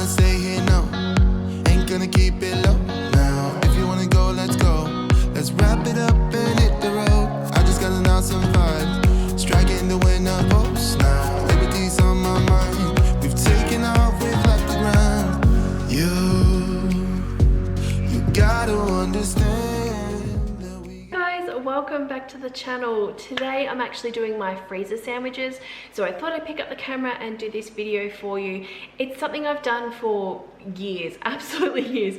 gonna stay here, no. Ain't gonna keep it low. Now, if you wanna go, let's go. Let's wrap it up and hit the road. I just got an awesome vibe, striking the winner post now. Liberty's on my mind. We've taken off, we've left the ground. You gotta understand that we... Guys, welcome back to the channel. Today I'm actually doing my freezer sandwiches, so I thought I'd pick up the camera and do this video for you. It's something I've done for years, absolutely years,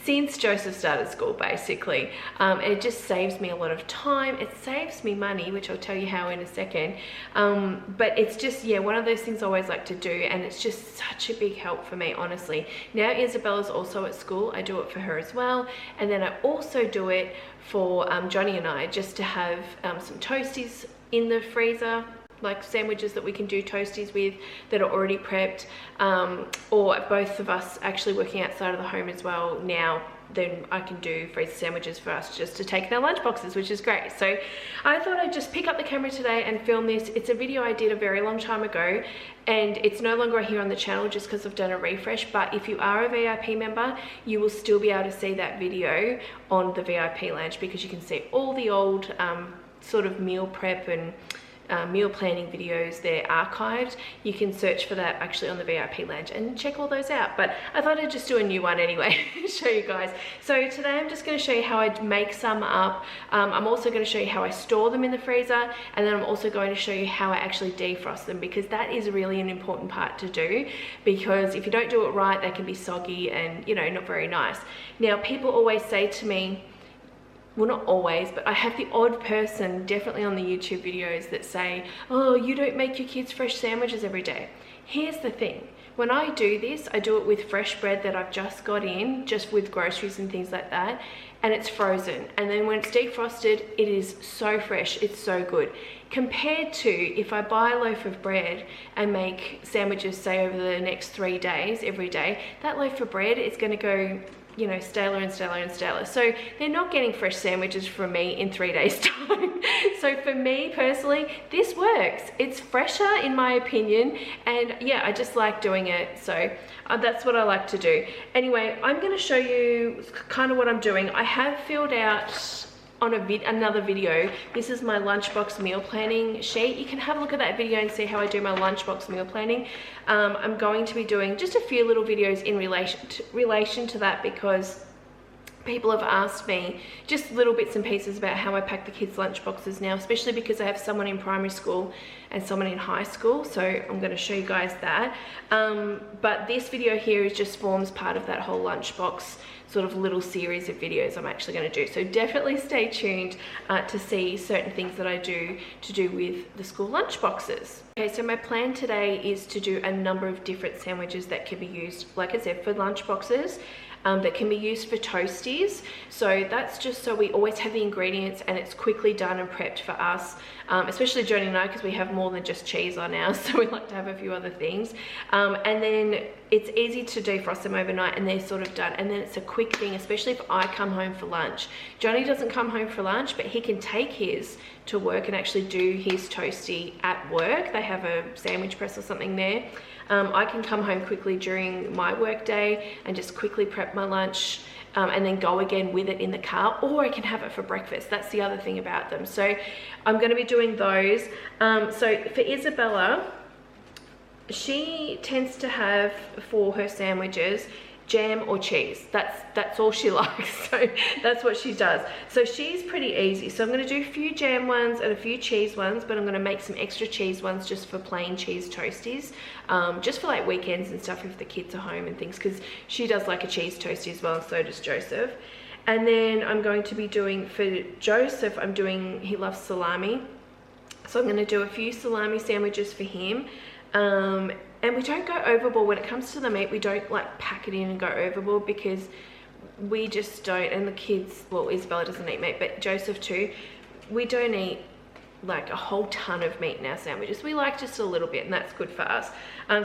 since Joseph started school basically. It just saves me a lot of time. It saves me money, which I'll tell you how in a second. But it's just, yeah, one of those things I always like to do, and it's just such a big help for me, honestly. Now Isabella's also at school, I do it for her as well, and then I also do it for Johnny and I, just to have some toasties in the freezer, like sandwiches that we can do toasties with that are already prepped, or both of us actually working outside of the home as well now, then I can do freezer sandwiches for us just to take in our lunch boxes, which is great. So I thought I'd just pick up the camera today and film this. It's a video I did a very long time ago, and it's no longer here on the channel just because I've done a refresh, but if you are a VIP member, you will still be able to see that video on the VIP lounge, because you can see all the old sort of meal prep and meal planning videos. They're archived. You can search for that actually on the VIP lounge and check all those out, but I thought I'd just do a new one anyway show you guys. So today I'm just going to show you how I make some up. I'm also going to show you how I store them in the freezer, and then I'm also going to show you how I actually defrost them, because that is really an important part to do, because if you don't do it right, they can be soggy and, you know, not very nice. Now people always say to me, well, not always, but I have the odd person definitely on the YouTube videos that say, oh, you don't make your kids fresh sandwiches every day. Here's the thing. When I do this, I do it with fresh bread that I've just got in, just with groceries and things like that, and it's frozen. And then when it's defrosted, it is so fresh, it's so good. Compared to if I buy a loaf of bread and make sandwiches, say, over the next 3 days, every day, that loaf of bread is gonna go, you know, staler and staler and staler. So they're not getting fresh sandwiches from me in 3 days time. So for me personally, this works. It's fresher in my opinion, and yeah, I just like doing it. So that's what I like to do. Anyway, I'm gonna show you kind of what I'm doing. I have filled out on another video, this is my lunchbox meal planning sheet. You can have a look at that video and see how I do my lunchbox meal planning. I'm going to be doing just a few little videos in relation to that, because people have asked me just little bits and pieces about how I pack the kids' lunchboxes now, especially because I have someone in primary school and someone in high school, so I'm going to show you guys that. But this video here just forms part of that whole lunchbox sort of little series of videos I'm actually going to do. So definitely stay tuned to see certain things that I do to do with the school lunch boxes. Okay, so my plan today is to do a number of different sandwiches that can be used, like I said, for lunch boxes. That can be used for toasties. So that's just so we always have the ingredients and it's quickly done and prepped for us, especially Johnny and I, because we have more than just cheese on ours, so we like to have a few other things. And then it's easy to defrost them overnight and they're sort of done. And then it's a quick thing, especially if I come home for lunch. Johnny doesn't come home for lunch, but he can take his to work and actually do his toasty at work. They have a sandwich press or something there. I can come home quickly during my work day and just quickly prep my lunch, and then go again with it in the car, or I can have it for breakfast. That's the other thing about them. So I'm going to be doing those. So for Isabella, she tends to have for her sandwiches jam or cheese. That's all she likes, so that's what she does. So she's pretty easy. So I'm going to do a few jam ones and a few cheese ones, but I'm going to make some extra cheese ones just for plain cheese toasties, just for like weekends and stuff if the kids are home and things, because she does like a cheese toastie as well, and so does Joseph. And then I'm going to be doing, for Joseph, he loves salami, so I'm going to do a few salami sandwiches for him. And we don't go overboard when it comes to the meat. We don't like pack it in and go overboard, because we just don't, and the kids, well, Isabella doesn't eat meat, but Joseph too, we don't eat like a whole ton of meat in our sandwiches. We like just a little bit, and that's good for us.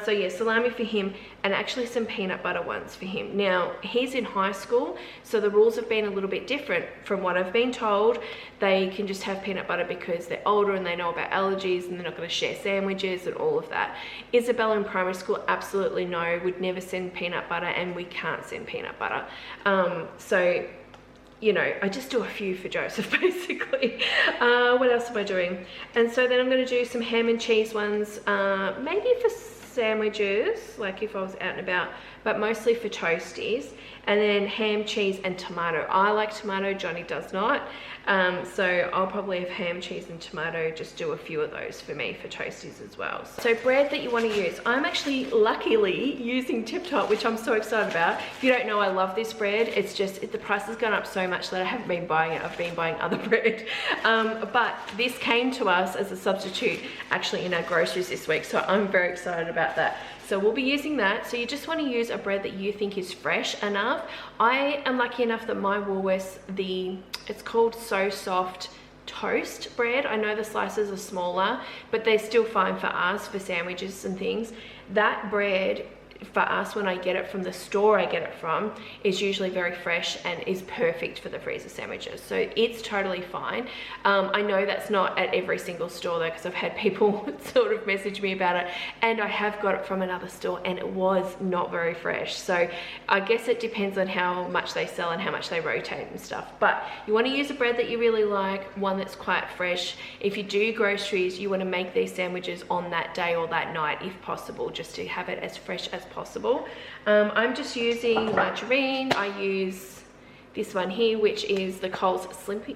So yeah, salami for him, and actually some peanut butter ones for him. Now, he's in high school, so the rules have been a little bit different from what I've been told. They can just have peanut butter because they're older and they know about allergies, and they're not going to share sandwiches and all of that. Isabella in primary school, absolutely no, would never send peanut butter, and we can't send peanut butter. So you know, I just do a few for Joseph basically. What else am I doing? And so then I'm going to do some ham and cheese ones, maybe for sandwiches, like if I was out and about, but mostly for toasties. And then ham, cheese, and tomato. I like tomato, Johnny does not. So I'll probably have ham, cheese, and tomato, just do a few of those for me for toasties as well. So bread that you want to use. I'm actually luckily using Tip Top, which I'm so excited about. If you don't know, I love this bread. It's just, the price has gone up so much that I haven't been buying it. I've been buying other bread. But this came to us as a substitute actually in our groceries this week. So I'm very excited about that. So we'll be using that. So you just want to use a bread that you think is fresh enough. I am lucky enough that my Woolworths, it's called So Soft toast bread. I know the slices are smaller, but they're still fine for us for sandwiches and things. That bread for us, when I get it from the store I get it from, is usually very fresh and is perfect for the freezer sandwiches. So it's totally fine. I know that's not at every single store though, because I've had people sort of message me about it, and I have got it from another store and it was not very fresh. So I guess it depends on how much they sell and how much they rotate and stuff. But you want to use a bread that you really like, one that's quite fresh. If you do groceries, you want to make these sandwiches on that day or that night if possible, just to have it as fresh as possible. I'm just using margarine. I use this one here, which is the Coles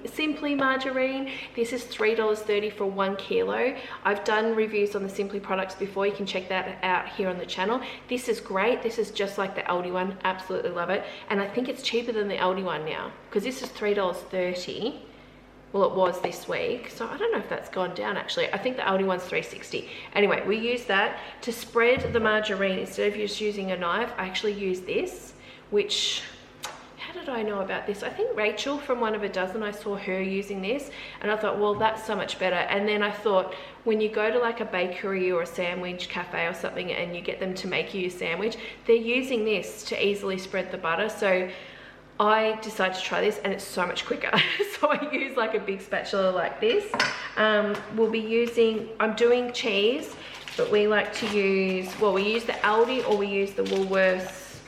Simply margarine. This is $3.30 for 1 kilo. I've done reviews on the Simply products before. You can check that out here on the channel. This is great. This is just like the Aldi one. Absolutely love it. And I think it's cheaper than the Aldi one now, because this is $3.30. Well, it was this week, so I don't know if that's gone down actually. I think the Aldi one's $3.60. Anyway, we use that to spread the margarine. Instead of just using a knife, I actually use this, which, how did I know about this? I think Rachel from One of a Dozen, I saw her using this, and I thought, well, that's so much better. And then I thought, when you go to like a bakery or a sandwich cafe or something and you get them to make you a sandwich, they're using this to easily spread the butter. So I decided to try this, and it's so much quicker. So I use like a big spatula like this. We'll be using, I'm doing cheese, but we like to use, well, we use the Aldi or we use the Woolworths,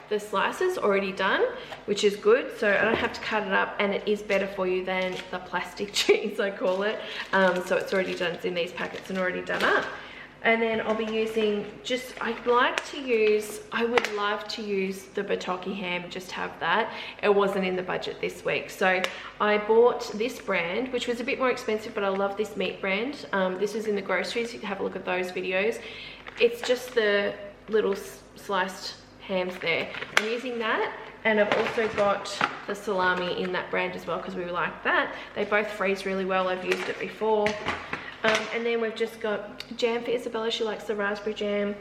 the slices already done, which is good. So I don't have to cut it up, and it is better for you than the plastic cheese, I call it. So it's already done, it's in these packets and already done up. And then I'll be using just, I would love to use the Bataki ham, just have that. It wasn't in the budget this week. So I bought this brand, which was a bit more expensive, but I love this meat brand. This is in the groceries, you can have a look at those videos. It's just the little sliced hams there. I'm using that. And I've also got the salami in that brand as well, because we like that. They both freeze really well, I've used it before. And then we've just got jam for Isabella. She likes the raspberry jam.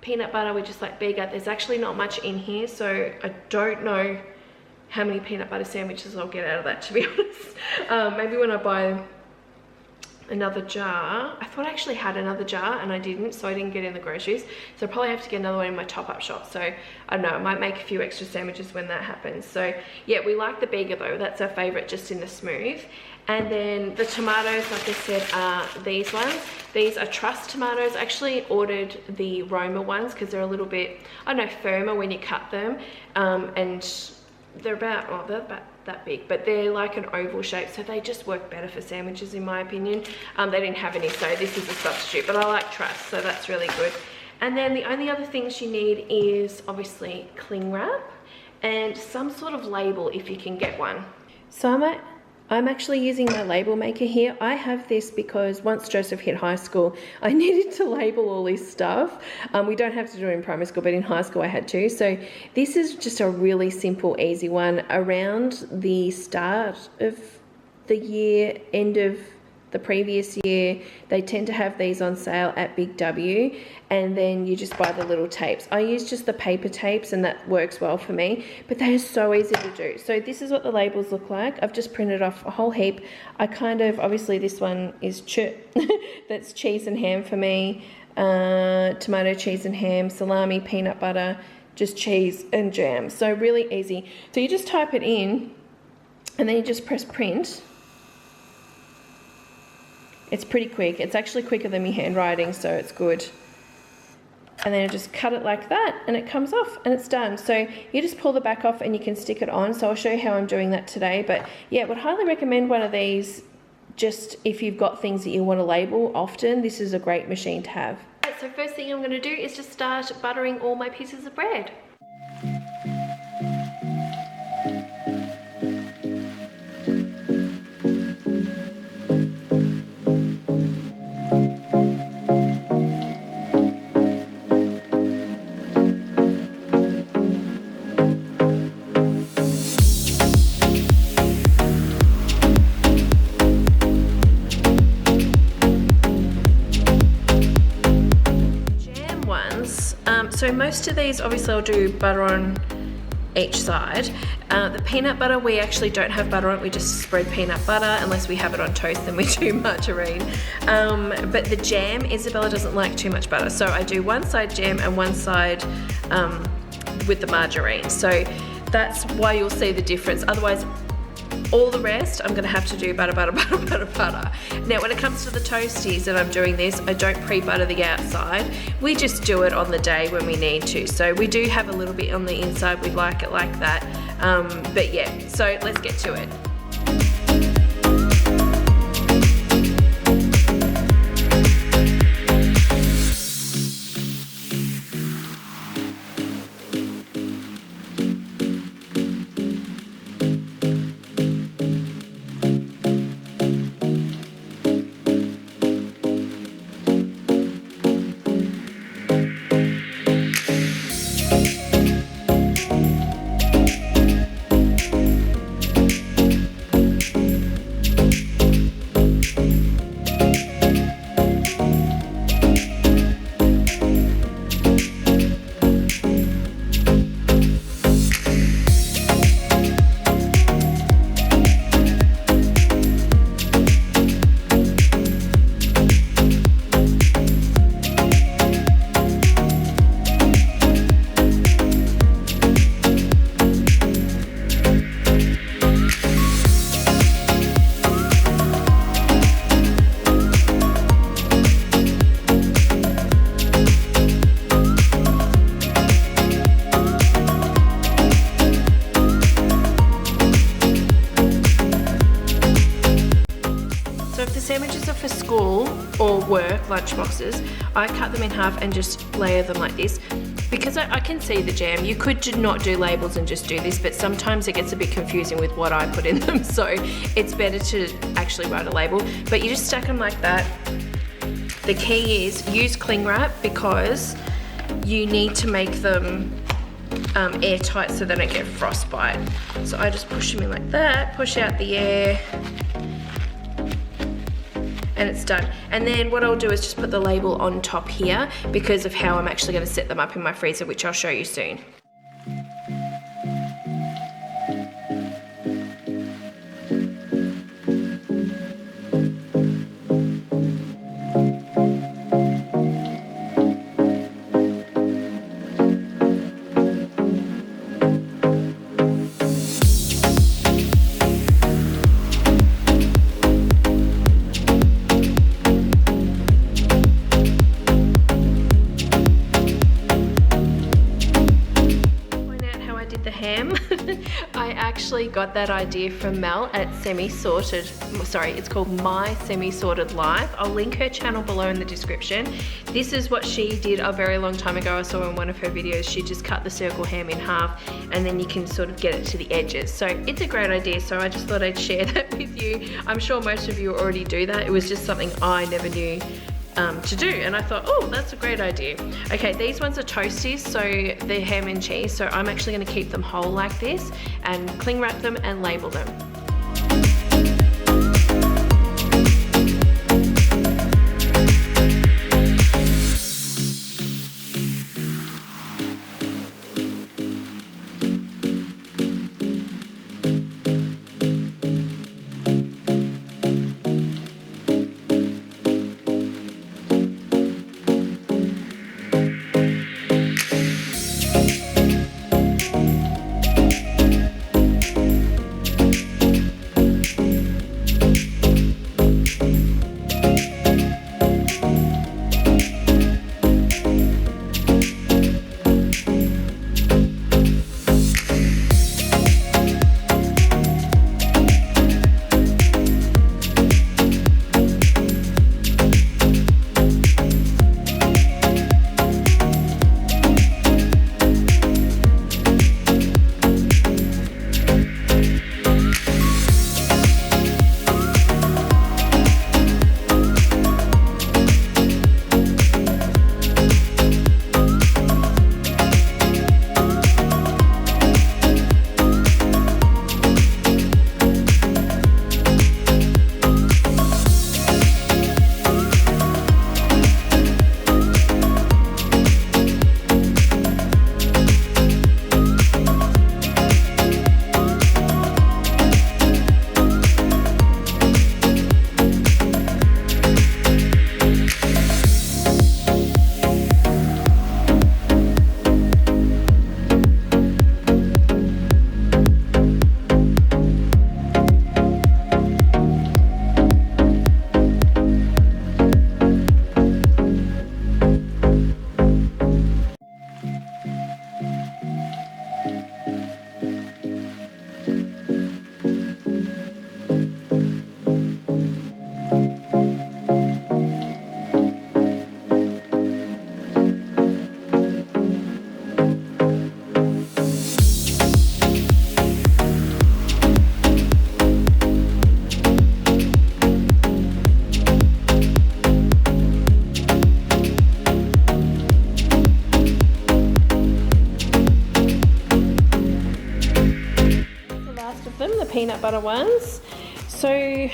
Peanut butter, we just like bigger. There's actually not much in here, so I don't know how many peanut butter sandwiches I'll get out of that, to be honest. Maybe when I buy another jar. I thought I actually had another jar and I didn't, so I didn't get in the groceries. So I probably have to get another one in my top-up shop. So I don't know, I might make a few extra sandwiches when that happens. So yeah, we like the bigger though. That's our favorite, just in the smooth. And then the tomatoes, like I said, are these ones. These are Trust tomatoes. I actually ordered the Roma ones because they're a little bit, I don't know, firmer when you cut them. And they're about, oh, they're about that big, but they're like an oval shape, so they just work better for sandwiches in my opinion. They didn't have any, so this is a substitute, but I like Trust, so that's really good. And then the only other things you need is obviously cling wrap and some sort of label if you can get one. So I'm actually using my label maker here. I have this because once Joseph hit high school, I needed to label all this stuff. We don't have to do it in primary school, but in high school I had to. So this is just a really simple, easy one. Around the start of the year, end of the previous year. They tend to have these on sale at Big W, and then you just buy the little tapes. I use just the paper tapes and that works well for me, but they are so easy to do. So this is what the labels look like. I've just printed off a whole heap. I kind of, obviously this one is that's cheese and ham for me, tomato, cheese and ham, salami, peanut butter, just cheese and jam. So really easy. So you just type it in and then you just press print. It's pretty quick. It's actually quicker than me handwriting, so it's good. And then you just cut it like that and it comes off and it's done. So you just pull the back off and you can stick it on. So I'll show you how I'm doing that today. But yeah, would highly recommend one of these just if you've got things that you want to label often. This is a great machine to have. So first thing I'm going to do is just start buttering all my pieces of bread. So most of these, obviously I'll do butter on each side. The peanut butter, we actually don't have butter on it, we just spread peanut butter. Unless we have it on toast, then we do margarine. But the jam, Isabella doesn't like too much butter. So I do one side jam and one side with the margarine. So that's why you'll see the difference. Otherwise, all the rest, I'm gonna have to do butter. Now, when it comes to the toasties that I'm doing this, I don't pre-butter the outside. We just do it on the day when we need to. So we do have a little bit on the inside. We like it like that. But yeah, so let's get to it. Sandwiches are for school or work, lunch boxes. I cut them in half and just layer them like this. Because I can see the jam, you could not do labels and just do this, but sometimes it gets a bit confusing with what I put in them, so it's better to actually write a label. But you just stack them like that. The key is use cling wrap because you need to make them airtight so they don't get frostbite. So I just push them in like that, push out the air, and it's done. And then what I'll do is just put the label on top here because of how I'm actually going to set them up in my freezer, which I'll show you soon. I actually got that idea from Mel at it's called My Semi-Sorted Life. I'll link her channel below in the description. This is what she did a very long time ago. I saw in one of her videos, she just cut the circle ham in half and then you can sort of get it to the edges. So it's a great idea, so I just thought I'd share that with you. I'm sure most of you already do that. It was just something I never knew to do, and I thought, oh, that's a great idea. Okay, these ones are toasties, so they're ham and cheese, so I'm actually going to keep them whole like this and cling wrap them and label them. peanut butter ones. So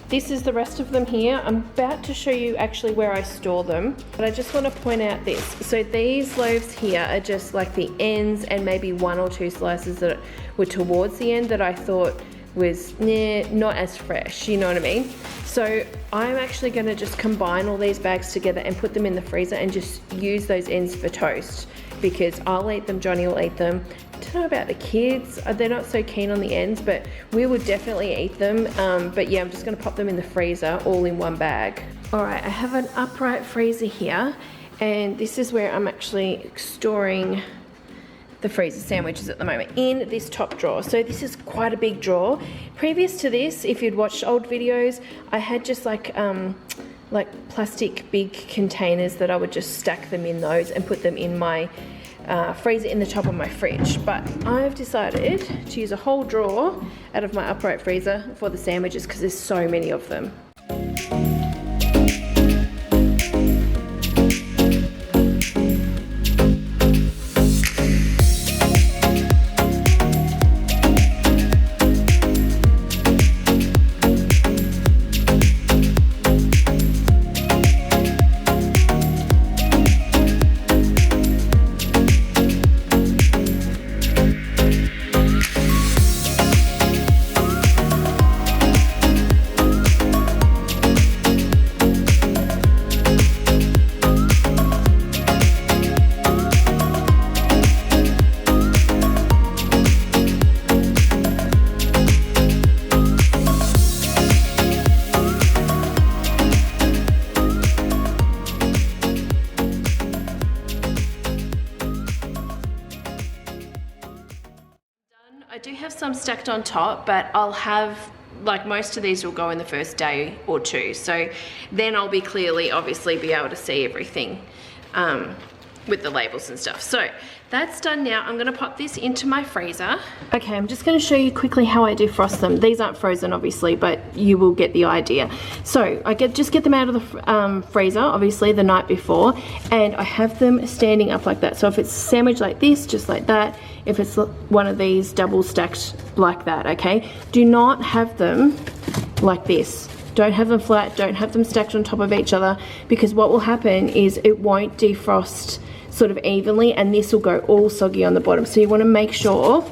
this is the rest of them here. I'm about to show you actually where I store them, but I just want to point out this. So these loaves here are just like the ends and maybe 1 or 2 slices that were towards the end that I thought was not as fresh, you know what I mean? So I'm actually going to just combine all these bags together and put them in the freezer and just use those ends for toast, because I'll eat them, Johnny will eat them. I don't know about the kids, they're not so keen on the ends, but we would definitely eat them. But yeah, I'm just going to pop them in the freezer all in one bag. All right, I have an upright freezer here, and this is where I'm actually storing the freezer sandwiches at the moment, in this top drawer. So this is quite a big drawer. Previous to this, if you'd watched old videos, I had just like plastic big containers that I would just stack them in those and put them in my freezer in the top of my fridge. But I've decided to use a whole drawer out of my upright freezer for the sandwiches because there's so many of them. I do have some stacked on top, but I'll have, like, most of these will go in the first day or two. So then I'll be obviously be able to see everything with the labels and stuff. So that's done now. I'm gonna pop this into my freezer. Okay, I'm just gonna show you quickly how I defrost them. These aren't frozen, obviously, but you will get the idea. So I just get them out of the freezer, obviously, the night before, and I have them standing up like that. So if it's a sandwich like this, just like that. If it's one of these double stacked like that, okay? Do not have them like this. Don't have them flat, don't have them stacked on top of each other, because what will happen is it won't defrost sort of evenly, and this will go all soggy on the bottom. So you want to make sure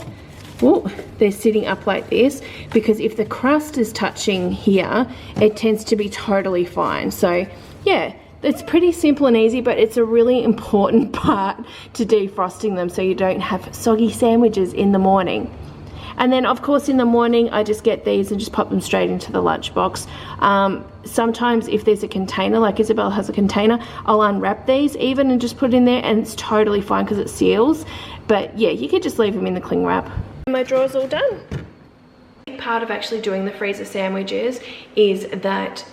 they're sitting up like this, because if the crust is touching here, it tends to be totally fine. So yeah, it's pretty simple and easy, but it's a really important part to defrosting them so you don't have soggy sandwiches in the morning. And then of course in the morning I just get these and just pop them straight into the lunchbox. Sometimes if there's a container, like Isabel has a container, I'll unwrap these even and just put it in there, and it's totally fine because it seals. But yeah, you could just leave them in the cling wrap. My drawer's all done. Part of actually doing the freezer sandwiches is that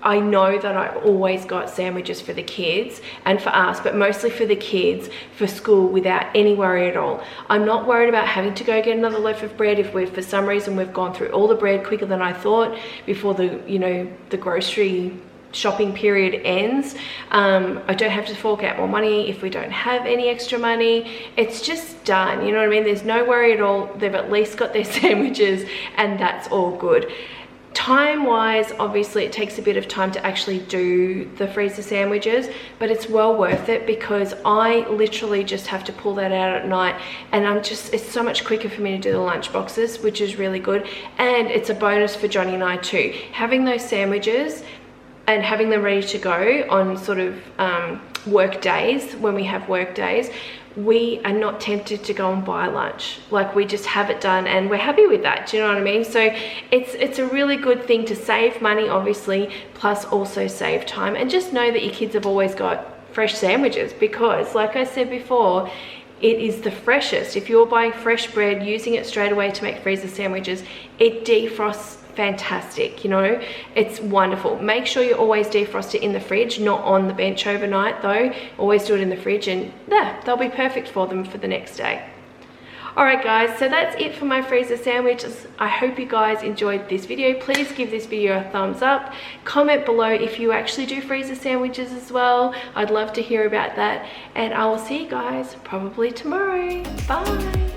I know that I've always got sandwiches for the kids and for us, but mostly for the kids for school without any worry at all. I'm not worried about having to go get another loaf of bread if for some reason we've gone through all the bread quicker than I thought before the grocery shopping period ends. I don't have to fork out more money if we don't have any extra money. It's just done, you know what I mean? There's no worry at all. They've at least got their sandwiches and that's all good. Time wise, obviously it takes a bit of time to actually do the freezer sandwiches, but it's well worth it because I literally just have to pull that out at night, and it's so much quicker for me to do the lunch boxes, which is really good. And it's a bonus for Johnny and I too. Having those sandwiches and having them ready to go on sort of work days, when we have work days, we are not tempted to go and buy lunch. Like, we just have it done and we're happy with that. Do you know what I mean? So it's a really good thing to save money, obviously, plus also save time. And just know that your kids have always got fresh sandwiches, because like I said before, it is the freshest. If you're buying fresh bread, using it straight away to make freezer sandwiches, it defrosts fantastic, you know, it's wonderful. Make sure you always defrost it in the fridge, not on the bench overnight though. Always do it in the fridge, and yeah, they'll be perfect for them for the next day. All right guys, so that's it for my freezer sandwiches. I hope you guys enjoyed this video. Please give this video a thumbs up. Comment below if you actually do freezer sandwiches as well. I'd love to hear about that, and I will see you guys probably tomorrow. Bye.